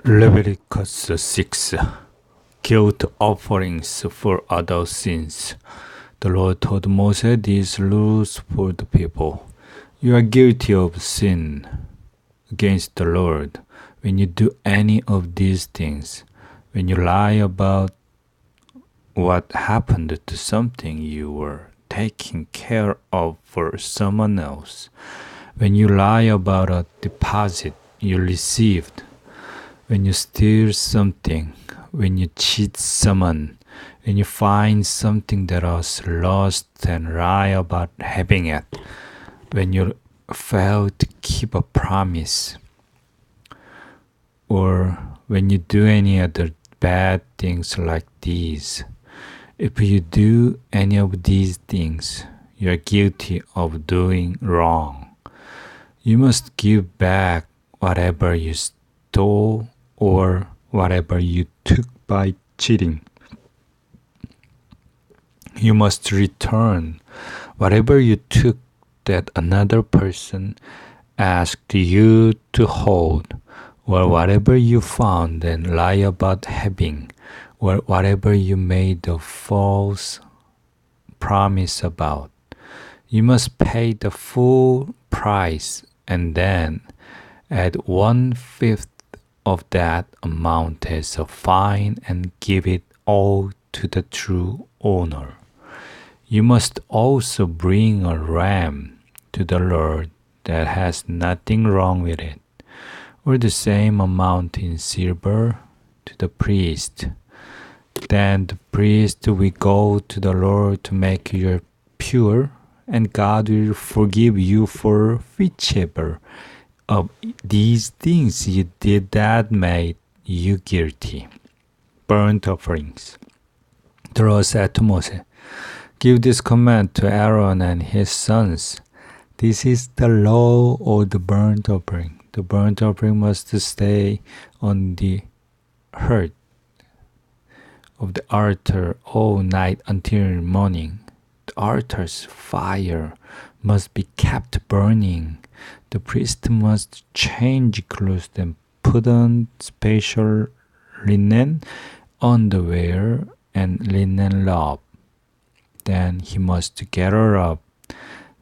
Leviticus 6 Guilt offerings for adult sins. The Lord told Moses these rules for the people. You are guilty of sin against the Lord when you do any of these things. When you lie about what happened to something you were taking care of for someone else. When you lie about a deposit you received. When you steal something, when you cheat someone, when you find something that was lost and lie about having it, when you fail to keep a promise, or when you do any other bad things like these. If you do any of these things, you are guilty of doing wrong. You must give back whatever you stole or whatever you took by cheating. You must return whatever you took that another person asked you to hold, or whatever you found and lie about having, or whatever you made a false promise about. You must pay the full price and then add 1/5 of that amount as a fine and give it all to the true owner. You must also bring a ram to the Lord that has nothing wrong with it, or the same amount in silver to the priest. Then the priest will go to the Lord to make you pure, and God will forgive you for whichever of these things you did that made you guilty. Burnt offerings. The Lord said to Moses, give this command to Aaron and his sons. This is the law of the burnt offering. The burnt offering must stay on the hearth of the altar all night until morning. The altar's fire must be kept burning. The priest must change clothes and put on special linen underwear and linen robe. Then he must gather up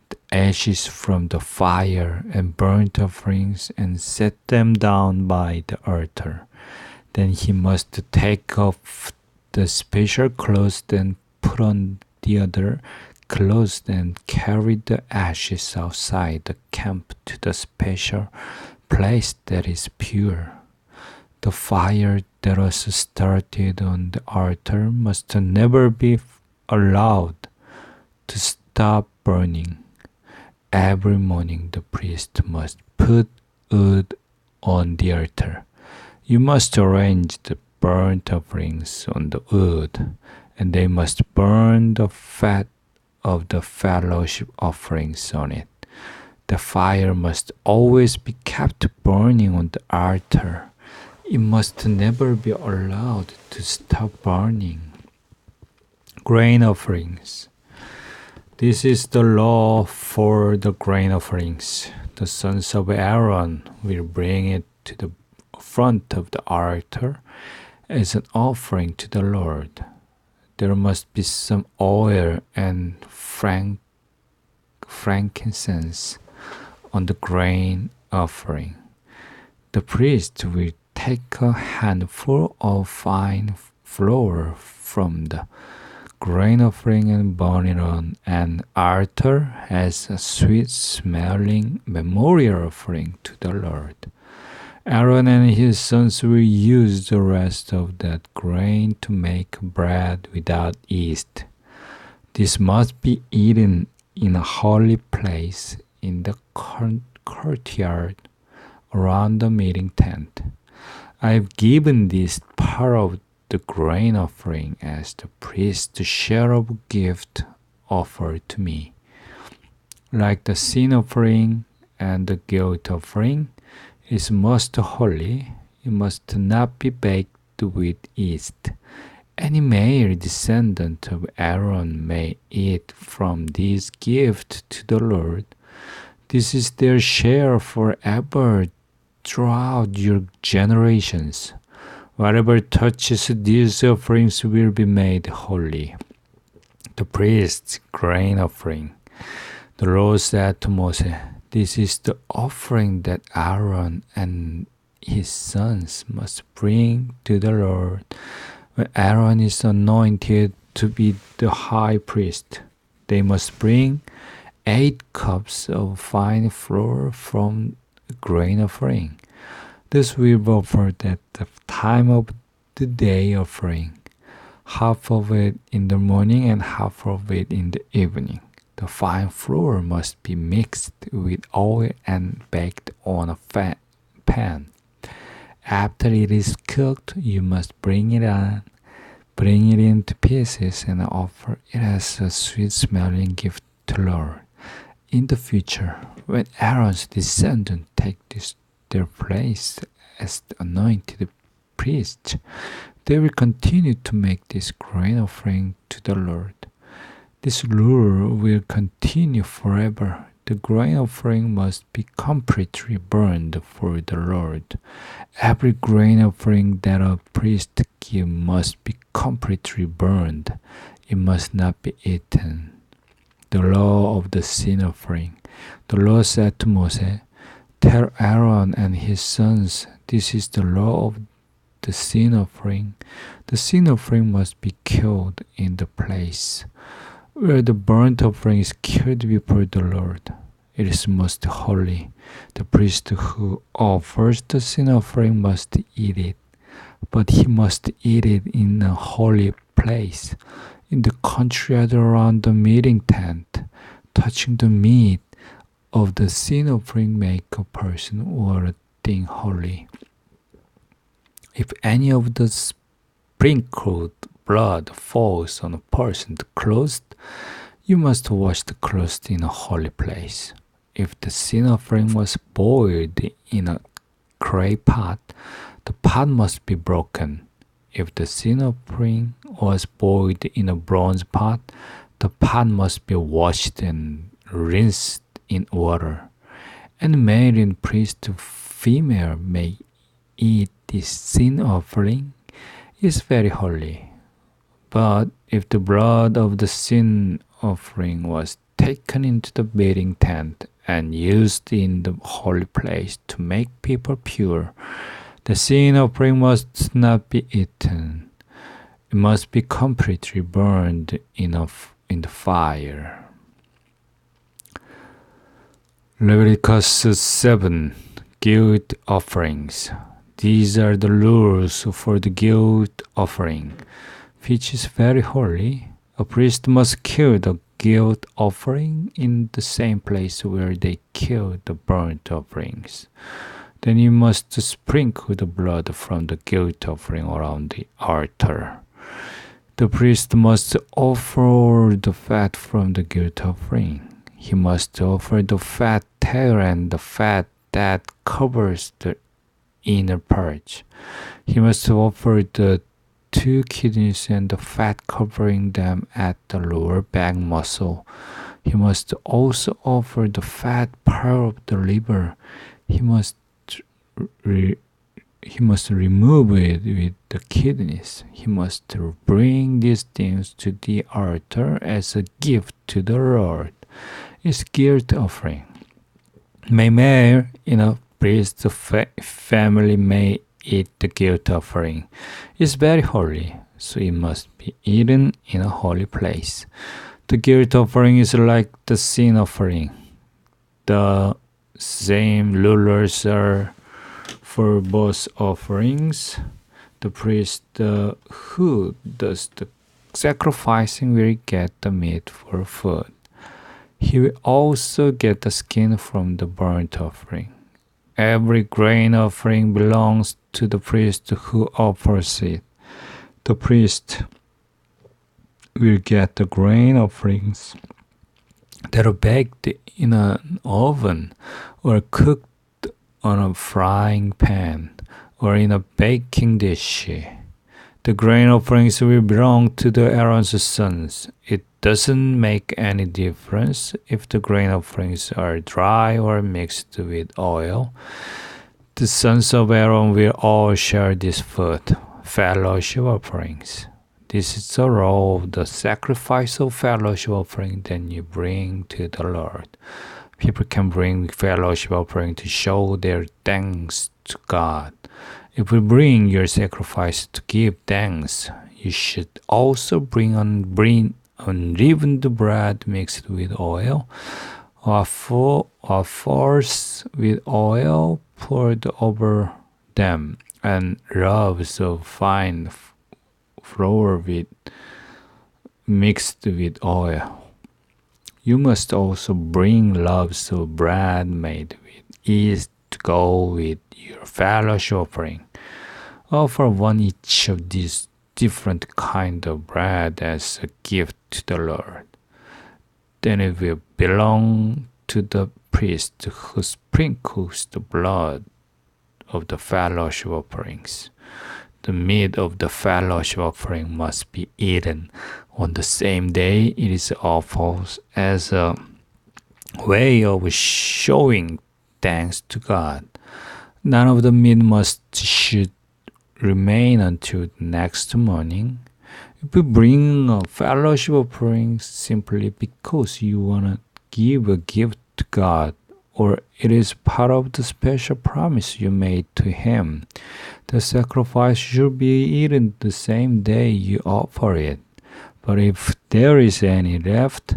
the ashes from the fire and burnt offerings and set them down by the altar. Then he must take off the special clothes and put on the other clothes and carry the ashes outside the camp to the special place that is pure. The fire that was started on the altar must never be allowed to stop burning. Every morning the priest must put wood on the altar. You must arrange the burnt offerings on the wood, and they must burn the fat of the fellowship offerings on it. The fire must always be kept burning on the altar. It must never be allowed to stop burning. Grain offerings. This is the law for the grain offerings. The sons of Aaron will bring it to the front of the altar as an offering to the Lord. There must be some oil and frankincense on the grain offering. The priest will take a handful of fine flour from the grain offering and burn it on an altar as a sweet-smelling memorial offering to the Lord. Aaron and his sons will use the rest of that grain to make bread without yeast. This must be eaten in a holy place in the courtyard around the meeting tent. I have given this part of the grain offering as the priest's share of gift offered to me. Like the sin offering and the guilt offering is most holy, it must not be baked with yeast. Any male descendant of Aaron may eat from this gift to the Lord. This is their share forever throughout your generations. Whatever touches these offerings will be made holy. The priest's grain offering. The Lord said to Moses, "This is the offering that Aaron and his sons must bring to the Lord when Aaron is anointed to be the high priest. They must bring 8 cups of fine flour from the grain offering. This will be offered at the time of the day offering, half of it in the morning and half of it in the evening. The fine flour must be mixed with oil and baked on a pan. After it is cooked, you must bring it into pieces and offer it as a sweet-smelling gift to Lord. In the future, when Aaron's descendants take their place as the anointed priests, they will continue to make this grain offering to the Lord. This rule will continue forever. The grain offering must be completely burned for the Lord. Every grain offering that a priest gives must be completely burned. It must not be eaten. The law of the sin offering. The Lord said to Moses, "Tell Aaron and his sons, this is the law of the sin offering. The sin offering must be killed in the place where the burnt offering is killed before the Lord. It is most holy. The priest who offers the sin offering must eat it, but he must eat it in a holy place, in the courtyard around the meeting tent. Touching the meat of the sin offering make a person or a thing holy. If any of the sprinkled blood falls on a person's clothes, you must wash the clothes in a holy place. If the sin offering was boiled in a clay pot, the pot must be broken. If the sin offering was boiled in a bronze pot, the pot must be washed and rinsed in water. And male and priest female may eat this sin offering. It is very holy. But if the blood of the sin offering was taken into the meeting tent and used in the holy place to make people pure, the sin offering must not be eaten. It must be completely burned in the fire." Leviticus 7. Guilt offerings. These are the rules for the guilt offering, which is very holy. A priest must kill the guilt offering in the same place where they kill the burnt offerings. Then you must sprinkle the blood from the guilt offering around the altar. The priest must offer the fat from the guilt offering. He must offer the fat tail and the fat that covers the inner part. He must offer the 2 kidneys and the fat covering them at the lower back muscle. He must also offer the fat part of the liver. He must remove it with the kidneys. He must bring these things to the altar as a gift to the Lord. It's guilt offering. Male in a priest's family may eat the guilt offering. It's very holy, so it must be eaten in a holy place. The guilt offering is like the sin offering. The same rulers are for both offerings. The priest who does the sacrificing will get the meat for food. He will also get the skin from the burnt offering. Every grain offering belongs to the priest who offers it. The priest will get the grain offerings that are baked in an oven or cooked on a frying pan or in a baking dish. The grain offerings will belong to the Aaron's sons. It doesn't make any difference if the grain offerings are dry or mixed with oil. The sons of Aaron will all share this food, fellowship offerings. This is the role of the sacrifice of fellowship offering that you bring to the Lord. People can bring fellowship offering to show their thanks to God. If you bring your sacrifice to give thanks, you should also bring unleavened bread mixed with oil, wafers with oil poured over them, and loaves of fine flour mixed with oil. You must also bring loaves of bread made with yeast to go with your fellowship offering. Offer one each of these different kinds of bread as a gift to the Lord. Then it will belong to the priest who sprinkles the blood of the fellowship offerings. The meat of the fellowship offering must be eaten on the same day it is offered as a way of showing thanks to God. None of the meat should remain until the next morning. If you bring a fellowship offering simply because you want to give a gift to God, or it is part of the special promise you made to Him, the sacrifice should be eaten the same day you offer it. But if there is any left,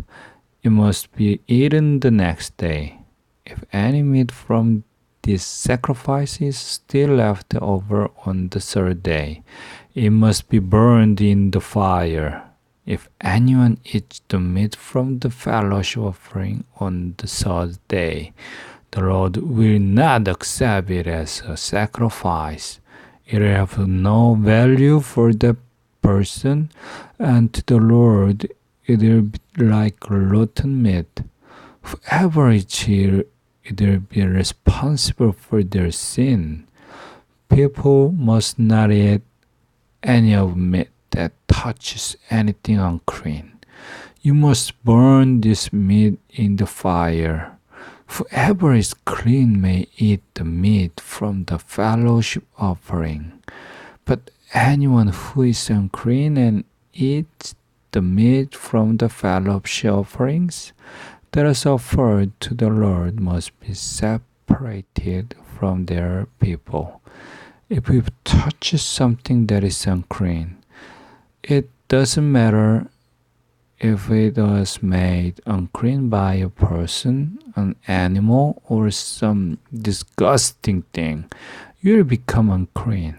it must be eaten the next day. If any meat from this sacrifice is still left over on the third day, it must be burned in the fire. If anyone eats the meat from the fellowship offering on the third day, the Lord will not accept it as a sacrifice. It will have no value for the person, and to the Lord it will be like rotten meat. Whoever eats it will be responsible for their sin. People must not eat any of meat that touches anything unclean. You must burn this meat in the fire. Whoever is clean may eat the meat from the fellowship offering. But anyone who is unclean and eats the meat from the fellowship offerings that is offered to the Lord must be separated from their people. If you touch something that is unclean, it doesn't matter if it was made unclean by a person, an animal, or some disgusting thing, you will become unclean.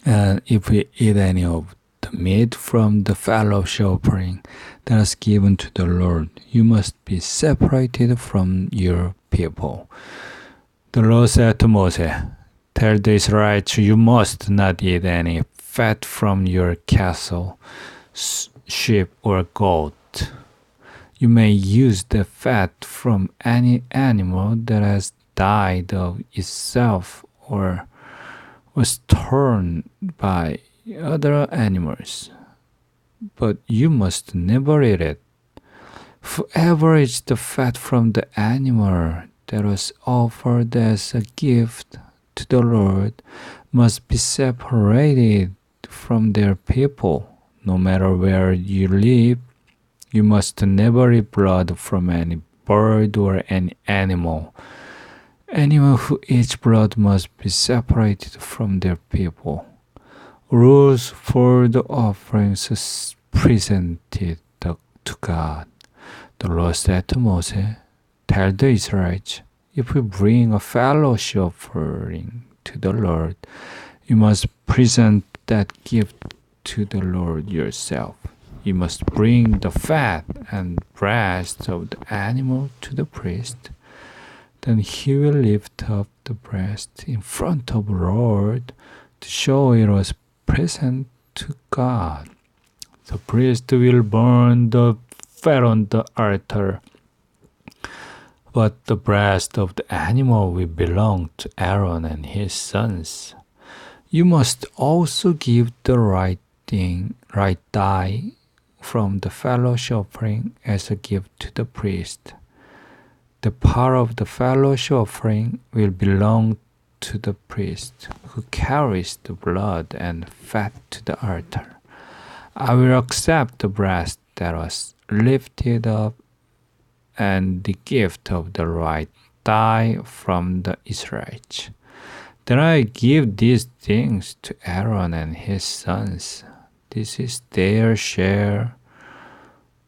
And if we eat any of the meat from the fellowship offering that is given to the Lord, you must be separated from your people. The Lord said to Moses, "Tell the Israelites, you must not eat any fat from your cattle, sheep, or goat. You may use the fat from any animal that has died of itself or was torn by other animals, but you must never eat it. Whoever eats the fat from the animal that was offered as a gift to the Lord must be separated from their people. No matter where you live, you must never eat blood from any bird or any animal. Anyone who eats blood must be separated from their people." Rules for the offerings presented to God. The Lord said to Moses, "Tell the Israelites, if you bring a fellowship offering to the Lord, you must present that gift to the Lord yourself. You must bring the fat and breast of the animal to the priest. Then he will lift up the breast in front of the Lord to show it was present to God. The priest will burn the fat on the altar, but the breast of the animal will belong to Aaron and his sons. You must also give the right thigh from the fellowship offering as a gift to the priest. The part of the fellowship offering will belong to the priest who carries the blood and fat to the altar. I will accept the breast that was lifted up and the gift of the right thigh from the Israelites. Then I give these things to Aaron and his sons. This is their share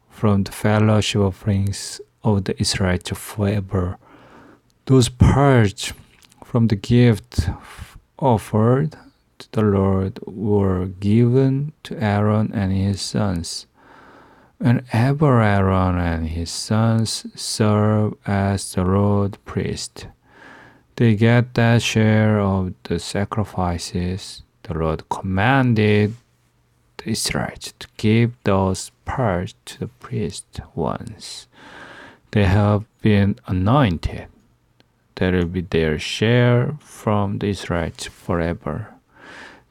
from the fellowship offerings of the Israelites forever. Those parts from the gift offered to the Lord were given to Aaron and his sons. Whenever Aaron and his sons serve as the Lord priest, they get that share of the sacrifices. The Lord commanded the Israelites to give those parts to the priest once they have been anointed. That will be their share from the Israelites forever.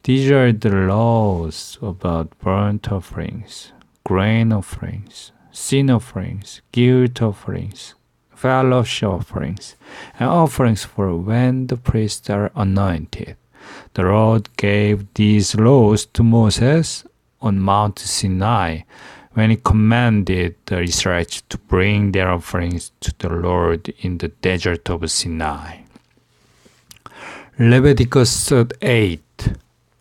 These are the laws about burnt offerings, grain offerings, sin offerings, guilt offerings, fellowship offerings, and offerings for when the priests are anointed. The Lord gave these laws to Moses on Mount Sinai when he commanded the Israelites to bring their offerings to the Lord in the desert of Sinai. Leviticus 8.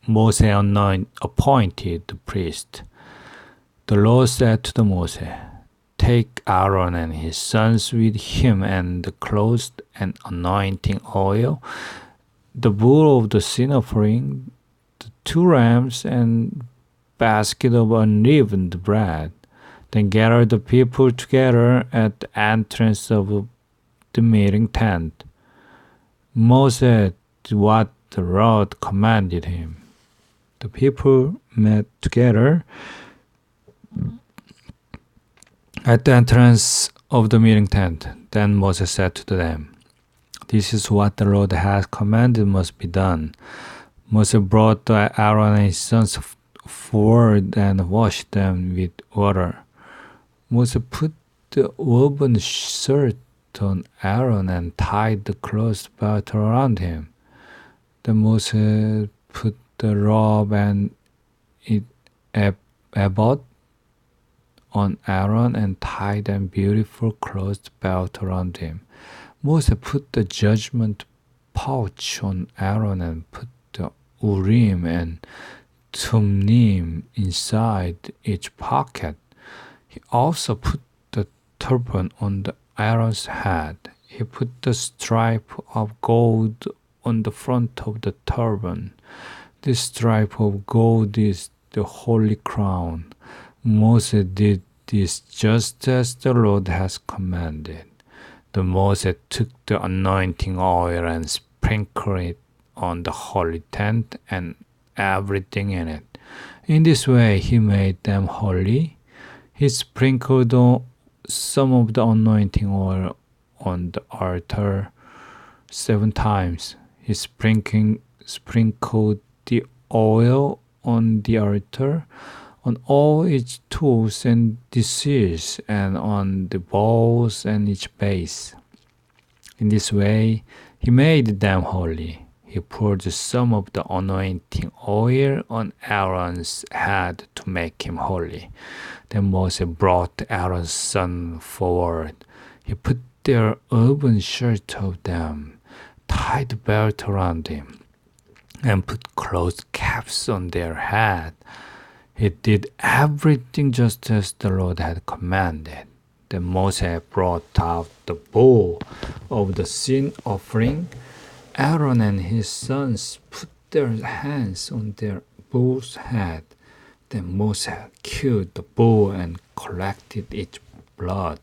Moses appointed the priest. The Lord said to Moses, "Take Aaron and his sons with him and the clothes and anointing oil, the bull of the sin offering, the 2 rams, and basket of unleavened bread. Then gather the people together at the entrance of the meeting tent." Moses did what the Lord commanded him. The people met together at the entrance of the meeting tent. Then Moses said to them, "This is what the Lord has commanded must be done." Moses brought Aaron and his sons forward and washed them with water. Moses put the woven shirt on Aaron and tied the cloth belt around him. Then Moses put the robe and ephod on Aaron and tied a beautiful cloth belt around him. Moses put the judgment pouch on Aaron and put the Urim and Thummim inside each pocket. He also put the turban on Aaron's head. He put the stripe of gold on the front of the turban. This stripe of gold is the holy crown. Moses did this just as the Lord has commanded. Then Moses took the anointing oil and sprinkled it on the holy tent and everything in it. In this way he made them holy. He sprinkled some of the anointing oil on the altar 7 times. He sprinkled the oil on the altar, on all its tools and dishes, and on the bowls and each base. In this way he made them holy. He poured some of the anointing oil on Aaron's head to make him holy. Then Moses brought Aaron's son forward. He put their woven shirt of them, tied the belt around him, and put cloth caps on their head. He did everything just as the Lord had commanded. Then Moses brought out the bull of the sin offering. Aaron and his sons put their hands on their bull's head. Then Moses killed the bull and collected its blood.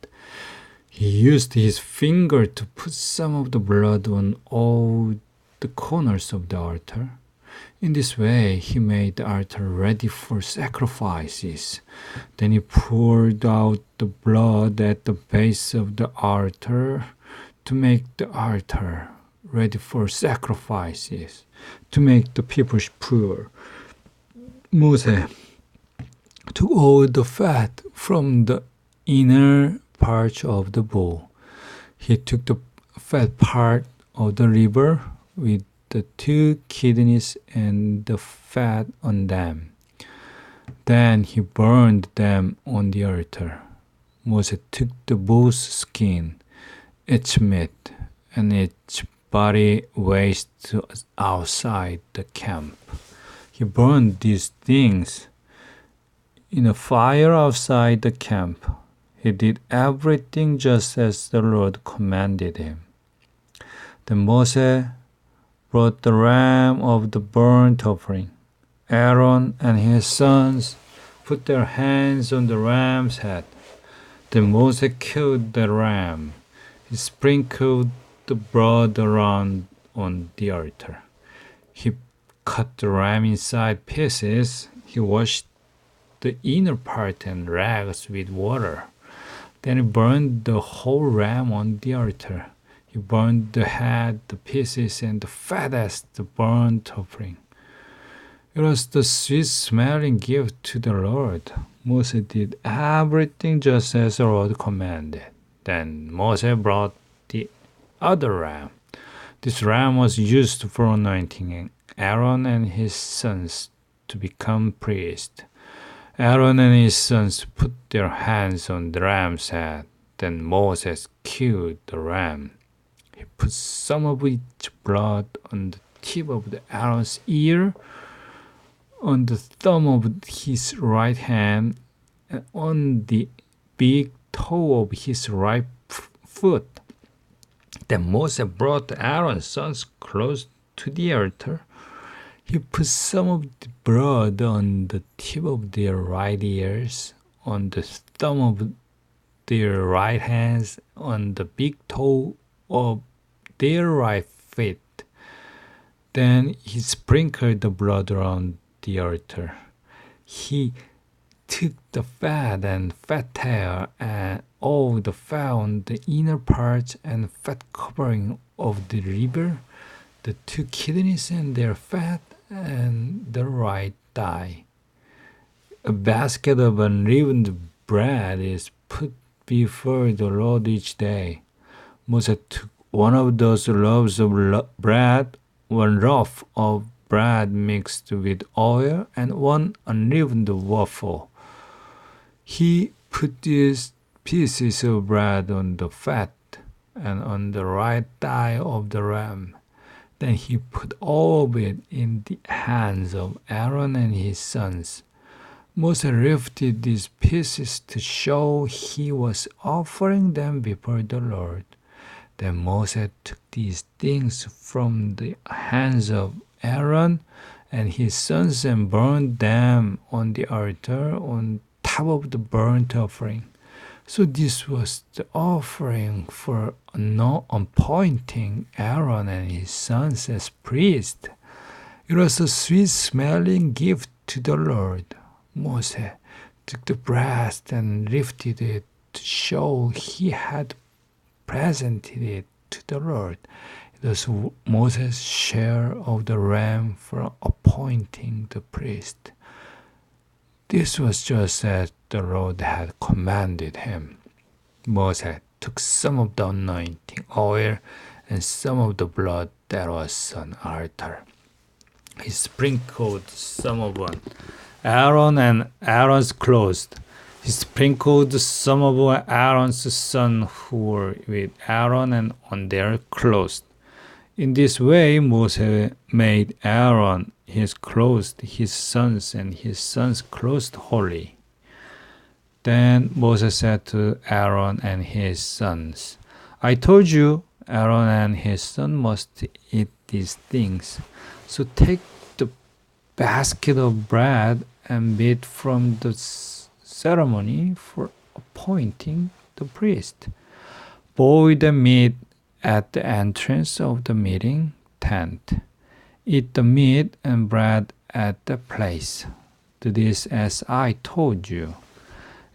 He used his finger to put some of the blood on all the corners of the altar. In this way, he made the altar ready for sacrifices. Then he poured out the blood at the base of the altar to make the altar ready for sacrifices, to make the people pure. Moses took all the fat from the inner part of the bull. He took the fat part of the liver with the 2 kidneys and the fat on them. Then he burned them on the altar. Moses took the bull's skin, its meat, and its body waste outside the camp. He burned these things in a fire outside the camp. He did everything just as the Lord commanded him. Then Moses brought the ram of the burnt offering. Aaron and his sons put their hands on the ram's head. Then Moses killed the ram. He sprinkled the blood around on the altar. He cut the ram inside pieces. He washed the inner part and legs with water. Then he burned the whole ram on the altar. He burned the head, the pieces, and the fat as the burnt offering. It was the sweet-smelling gift to the Lord. Moses did everything just as the Lord commanded. Then Moses brought the other ram. This ram was used for anointing Aaron and his sons to become priests. Aaron and his sons put their hands on the ram's head. Then Moses killed the ram. He put some of its blood on the tip of Aaron's ear, on the thumb of his right hand, and on the big toe of his right foot. Then Moses brought Aaron's sons close to the altar. He put some of the blood on the tip of their right ears, on the thumb of their right hands, on the big toe of their right feet. Then he sprinkled the blood around the altar. He took the fat and fat tail and all the fat on the inner parts and fat covering of the liver, the 2 kidneys and their fat, and the right thigh. A basket of unleavened bread is put before the Lord each day. Moses took one of those loaves of bread, 1 loaf of bread mixed with oil, and 1 unleavened waffle. He put these pieces of bread on the fat and on the right thigh of the ram. Then he put all of it in the hands of Aaron and his sons. Moses lifted these pieces to show he was offering them before the Lord. Then Moses took these things from the hands of Aaron and his sons and burned them on the altar on top of the burnt offering. So this was the offering for appointing Aaron and his sons as priests. It was a sweet-smelling gift to the Lord. Moses took the breast and lifted it to show he had presented it to the Lord. It was Moses' share of the ram for appointing the priest. This was just as the Lord had commanded him. Moses took some of the anointing oil and some of the blood that was on the altar. He sprinkled some on Aaron and Aaron's clothes. He sprinkled some of Aaron's sons who were with Aaron and on their clothes. In this way, Moses made Aaron, his clothes, his sons, and his sons' clothes holy. Then Moses said to Aaron and his sons, I told you, Aaron and his son must eat these things. So take the basket of bread and meat from the ceremony for appointing the priest. Boil the meat at the entrance of the meeting tent. Eat the meat and bread at the place. Do this as I told you.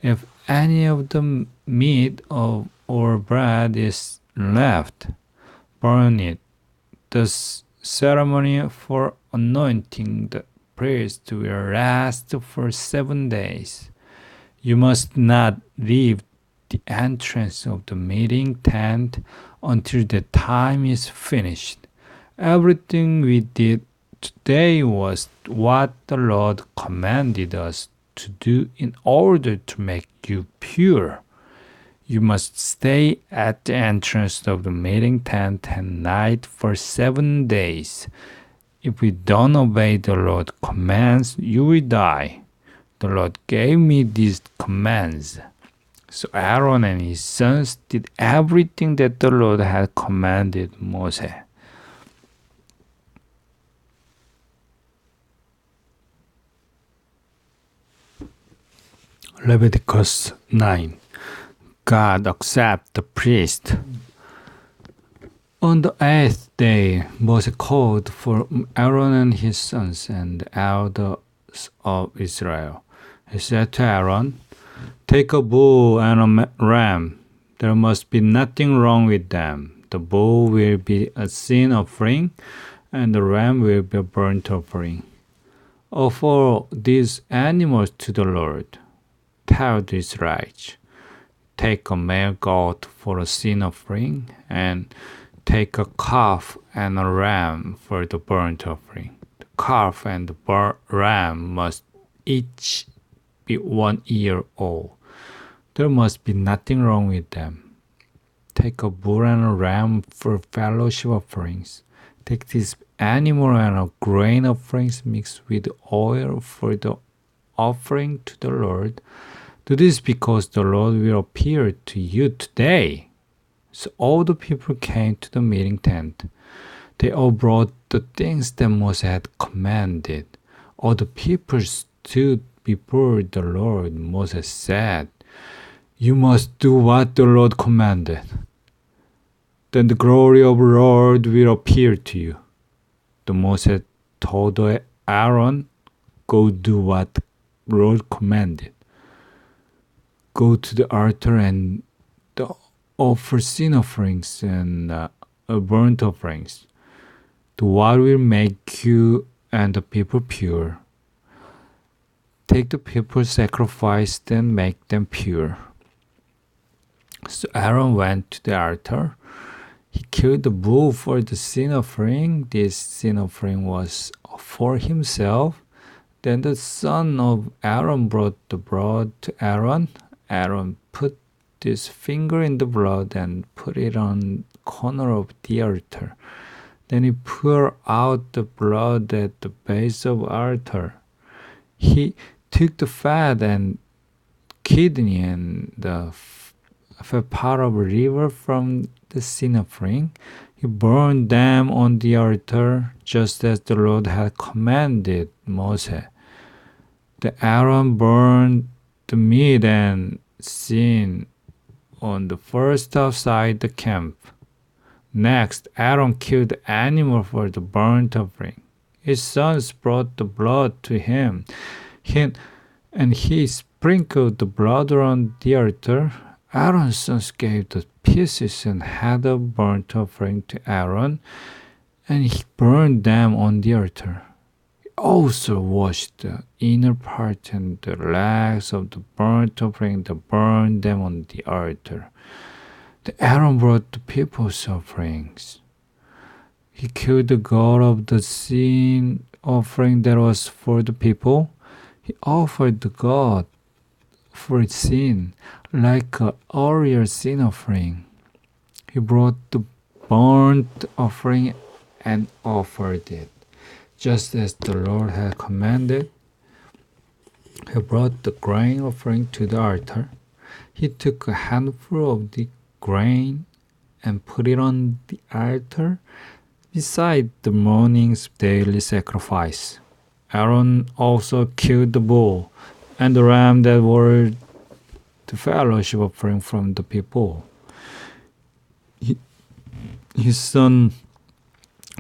If any of the meat or bread is left, burn it. The ceremony for anointing the priest will last for 7 days. You must not leave the entrance of the meeting tent until the time is finished. Everything we did today was what the Lord commanded us to do in order to make you pure. You must stay at the entrance of the meeting tent at night for 7 days. If we don't obey the Lord's commands, you will die. The Lord gave me these commands. So Aaron and his sons did everything that the Lord had commanded Moses. Leviticus 9. God accepts the priest. On the 8th day, Moses called for Aaron and his sons and the elders of Israel. He said to Aaron, "Take a bull and a ram. There must be nothing wrong with them. The bull will be a sin offering, and the ram will be a burnt offering. Offer these animals to the Lord. Tell the Israelites, take a male goat for a sin offering, and take a calf and a ram for the burnt offering. The calf and the ram must each be 1 year old. There must be nothing wrong with them. Take a bull and a ram for fellowship offerings. Take this animal and a grain offerings mixed with oil for the offering to the Lord. Do this because the Lord will appear to you today." So all the people came to the meeting tent. They all brought the things that Moses had commanded. All the people stood before the Lord. Moses said, "You must do what the Lord commanded. Then the glory of the Lord will appear to you." Then Moses told Aaron, "Go do what the Lord commanded. Go to the altar and offer sin offerings and burnt offerings, to what will make you and the people pure. Take the people's sacrifice, then make them pure." So Aaron went to the altar. He killed the bull for the sin offering. This sin offering was for himself. Then the son of Aaron brought the blood to Aaron. Aaron put his finger in the blood and put it on the corner of the altar. Then he poured out the blood at the base of the altar. He took the fat and kidney and the fat part of the liver from the sin offering. He burned them on the altar, just as the Lord had commanded Moses. Then Aaron burned the meat and sin on the first outside the camp. Next, Aaron killed the animal for the burnt offering. His sons brought the blood to him, and he sprinkled the blood on the altar. Aaron's sons gave the pieces and head of burnt offering to Aaron, and he burned them on the altar. He also washed the inner part and the legs of the burnt offering and burned them on the altar. Then Aaron brought the people's offerings. He killed the goat of the sin offering that was for the people. He offered the goat for its sin, like an earlier sin offering. He brought the burnt offering and offered it, just as the Lord had commanded. He brought the grain offering to the altar. He took a handful of the grain and put it on the altar beside the morning's daily sacrifice. Aaron also killed the bull and the ram that were the fellowship offering from the people. His son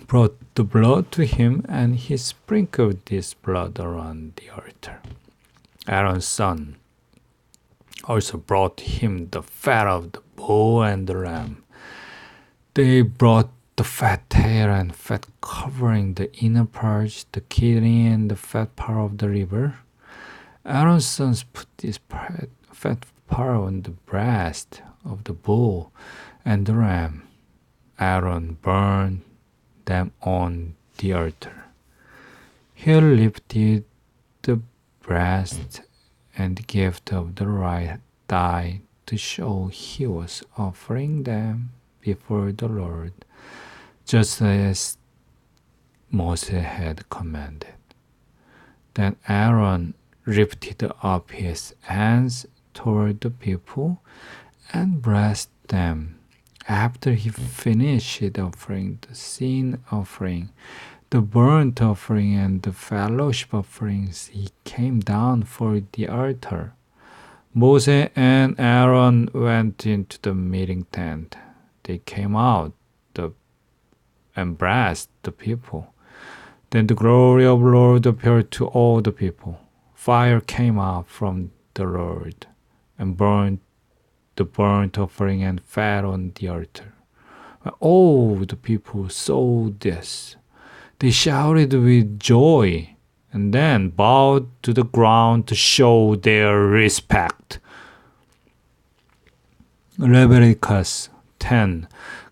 brought the blood to him, and he sprinkled this blood around the altar. Aaron's son also brought him the fat of the bull and the ram. They brought the fat tail and fat covering the inner parts, the kidney and the fat part of the liver. Aaron's sons put this fat part on the breast of the bull and the ram. Aaron burned them on the altar. He lifted the breast and the gift of the right thigh to show he was offering them before the Lord, just as Moses had commanded. Then Aaron lifted up his hands toward the people and blessed them. After he finished offering the sin offering, the burnt offering, and the fellowship offerings, he came down for the altar. Moses and Aaron went into the meeting tent. They came out and blessed the people. Then the glory of the Lord appeared to all the people. Fire came up from the Lord and burned the burnt offering and fat on the altar. When all the people saw this, they shouted with joy and then bowed to the ground to show their respect. Leviticus 10.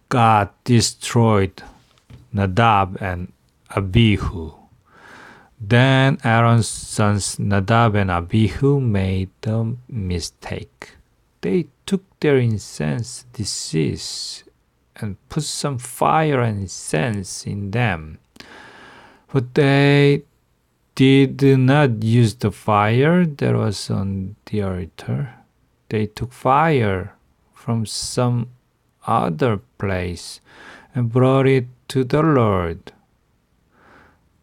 God destroyed Nadab and Abihu. Then Aaron's sons Nadab and Abihu made a mistake. They took their incense dishes and put some fire and incense in them. But they did not use the fire that was on the altar. They took fire from some other place and brought it to the Lord.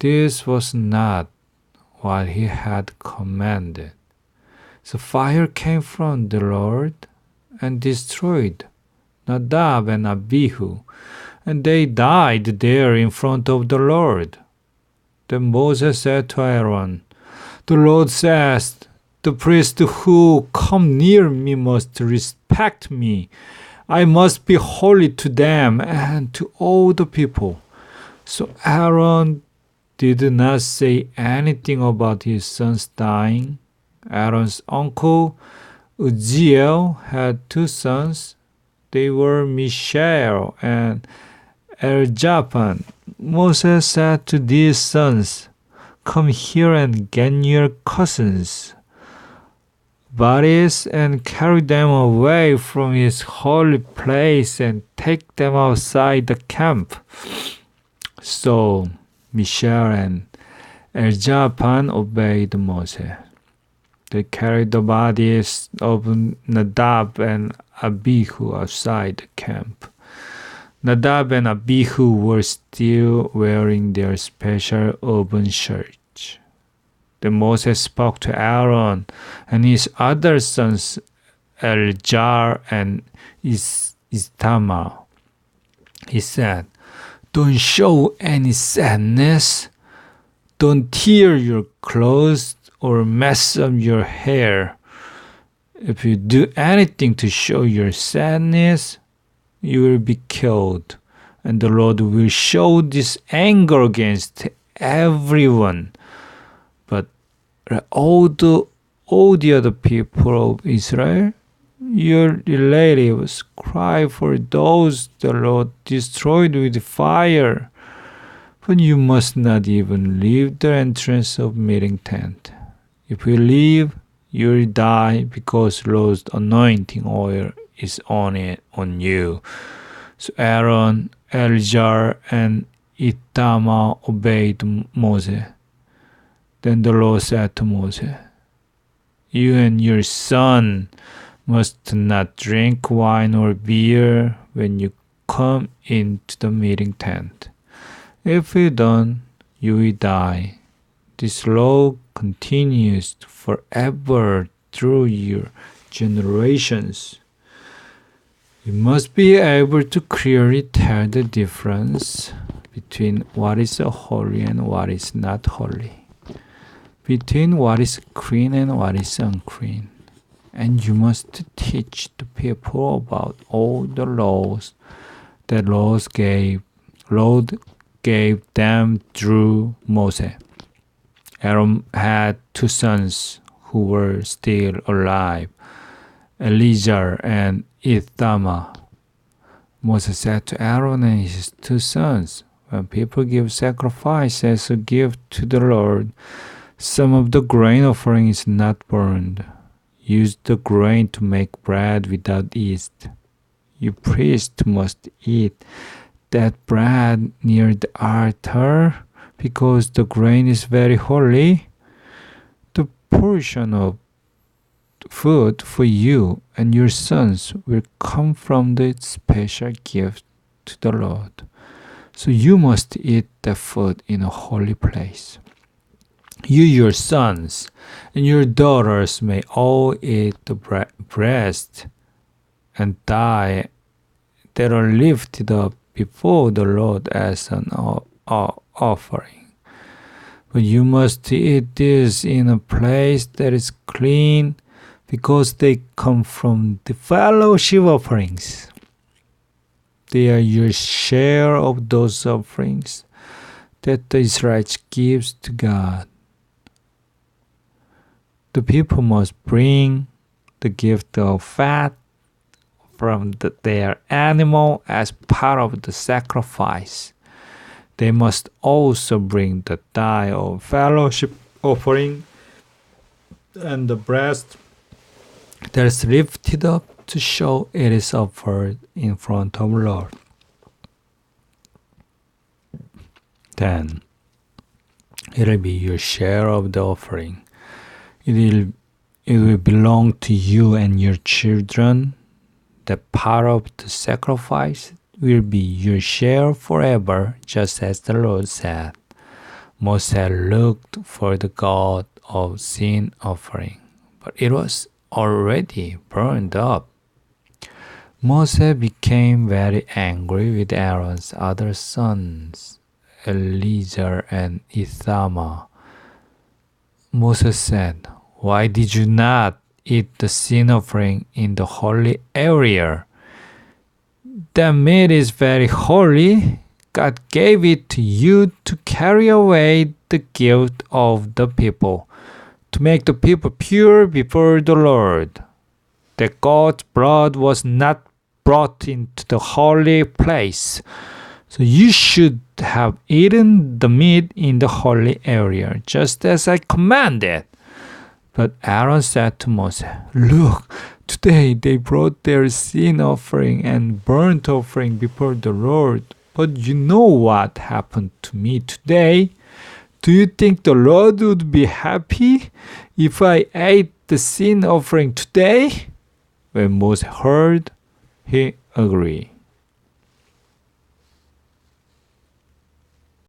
This was not what he had commanded. So fire came from the Lord and destroyed Nadab and Abihu, and they died there in front of the Lord. Then Moses said to Aaron, "The Lord says, the priests who come near me must respect me. I must be holy to them and to all the people." So Aaron did not say anything about his sons dying. Aaron's uncle Uzziel had two sons. They were Mishael and Eljapan. Moses said to these sons, "Come here and get your cousins' bodies and carry them away from his holy place and take them outside the camp." So Mishael and Eljapan obeyed Moses. They carried the bodies of Nadab and Abihu outside the camp. Nadab and Abihu were still wearing their special oven shirts. Then Moses spoke to Aaron and his other sons, Eleazar and Ithamar. He said, "Don't show any sadness. Don't tear your clothes or mess up your hair. If you do anything to show your sadness, you will be killed, and the Lord will show this anger against everyone. But all the other people of Israel, your relatives, cry for those the Lord destroyed with fire. But you must not even leave the entrance of meeting tent. If you leave, you will die, because Lord's anointing oil is on you." So Aaron, Eleazar, and Ithamar obeyed Moses. Then the Lord said to Moses, "You and your son must not drink wine or beer when you come into the meeting tent. If you don't, you will die. This law continues forever through your generations." You must be able to clearly tell the difference between what is holy and what is not holy, between what is clean and what is unclean. And you must teach the people about all the laws that Lord gave them through Moses. Aaron had two sons who were still alive. Eleazar and Ithamar. Moses said to Aaron and his 2 sons, when people give sacrifice as a gift to the Lord, some of the grain offering is not burned. Use the grain to make bread without yeast. You priests must eat that bread near the altar, because the grain is very holy. The portion of food for you and your sons will come from the special gift to the Lord. So you must eat that food in a holy place. You, your sons, and your daughters may all eat the breast and thigh that are lifted up before the Lord as an offering. But you must eat this in a place that is clean, because they come from the fellowship offerings. They are your share of those offerings that the Israelites gives to God. The people must bring the gift of fat from their animal as part of the sacrifice. They must also bring the thigh of fellowship offering and the breast that is lifted up to show it is offered in front of the Lord. Then it will be your share of the offering. It will belong to you and your children. That part of the sacrifice will be your share forever, just as the Lord said. Moses looked for the God of sin offering, but it was already burned up. Moses became very angry with Aaron's other sons, Eleazar and Ithamar. Moses said, "Why did you not eat the sin offering in the holy area? That meat is very holy. God gave it to you to carry away the guilt of the people, to make the people pure before the Lord. The goat's blood was not brought into the holy place, so you should have eaten the meat in the holy area, just as I commanded." But Aaron said to Moses, "Look, today they brought their sin offering and burnt offering before the Lord. But you know what happened to me today. Do you think the Lord would be happy if I ate the sin offering today?" When Moses heard, he agreed.